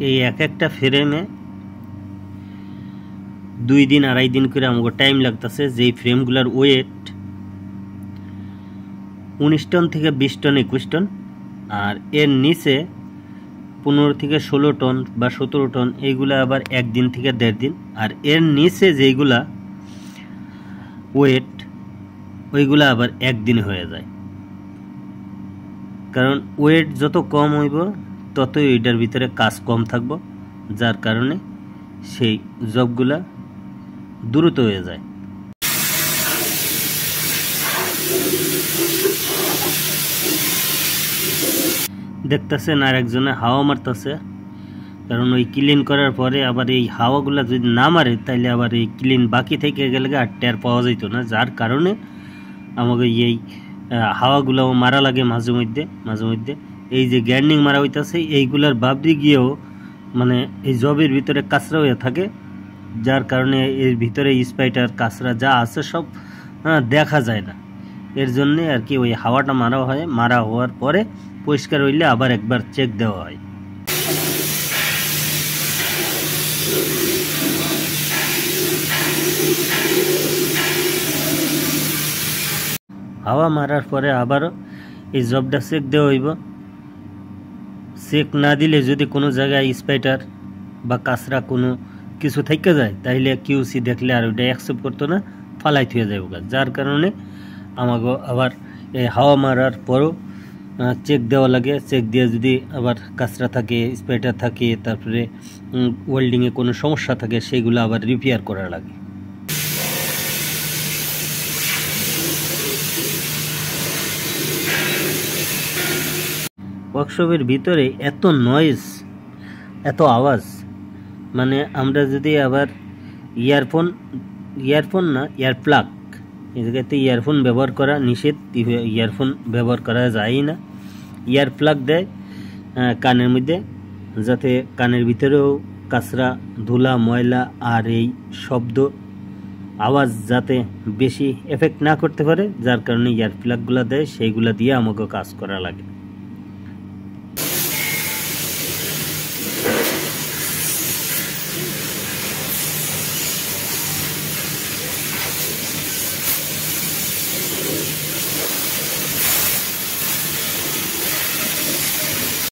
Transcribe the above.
এই এক একটা ফ্রেমে 2 দিন 2.5 দিন করে আমাকে টাইম লাগতেছে। যেই ফ্রেমগুলোর ওয়েট 19 টন থেকে 20 টন 21 টন, আর এর নিচে 15 থেকে 16 টন বা 17 টন, এইগুলা আবার 1 দিন থেকে 1.5 দিন। আর এর নিচে যেইগুলা ওয়েট ওইগুলা আবার 1 দিন হয়ে যায়। কারণ ওয়েট যত কম হইব ততই ওইটার ভিতরে কাজ কম থাকবো, যার কারণে সেই জবগুলা দ্রুত হয়ে যায়। দেখতেছেন আর একজনে হাওয়া মারতেছে, কারণ ওই ক্লিন করার পরে আবার এই হাওয়াগুলা যদি না মারে তাইলে আবার এই ক্লিন বাকি থেকে গেলে আর টের পাওয়া যেত না, যার কারণে আমাকে এই হাওয়াগুলাও মারা লাগে মাঝে মধ্যে। এই যে গ্যান্ডিং মারা হইতেছে এইগুলার বাবরি গিয়েও মানে এই জবের ভিতরে কাঁচরা হয়ে থাকে, যার কারণে এর ভিতরে স্পাইটার কাঁচরা যা আছে সব দেখা যায় না। এর জন্যে আর কি ওই হাওয়াটা মারা হওয়ার পরে পরিষ্কার হইলে আবার একবার চেক দেওয়া হয়। হাওয়া মারার পরে আবারও এই জবটা চেক দেওয়া হইব। চেক না দিলে যদি কোনো জায়গায় স্পাইটার বা কাঁচরা কোনো কিছু থেকে যায় তাহলে কিউসি দেখলে আর ওইটা অ্যাকসেপ্ট করতো না, ফালাই থুয়ে যাবো। যার কারণে আমাকে আবার এই হাওয়া মারার পরও চেক দেওয়া লাগে। চেক দিয়ে যদি আবার কাঁচরা থাকে, স্পাইটার থাকে, তারপরে ওয়েল্ডিংয়ে কোনো সমস্যা থাকে, সেইগুলো আবার রিপেয়ার করা লাগে। ওয়ার্কশপের ভিতরে এত নয়েজ, এত আওয়াজ, মানে আমরা যদি আবার ইয়ারফোন না ইয়ারপ্লাগ, এই জায়গাতে ইয়ারফোন ব্যবহার করা নিষেধ, ইয়ারফোন ব্যবহার করা যায় না। ইয়ারপ্লাগ দেয় কানের মধ্যে, যাতে কানের ভিতরেও কাঁচরা, ধুলা, ময়লা আর এই শব্দ, আওয়াজ যাতে বেশি এফেক্ট না করতে পারে, যার কারণে ইয়ারপ্লাগগুলো দেয়, সেইগুলো দিয়ে আমাকে কাজ করা লাগে।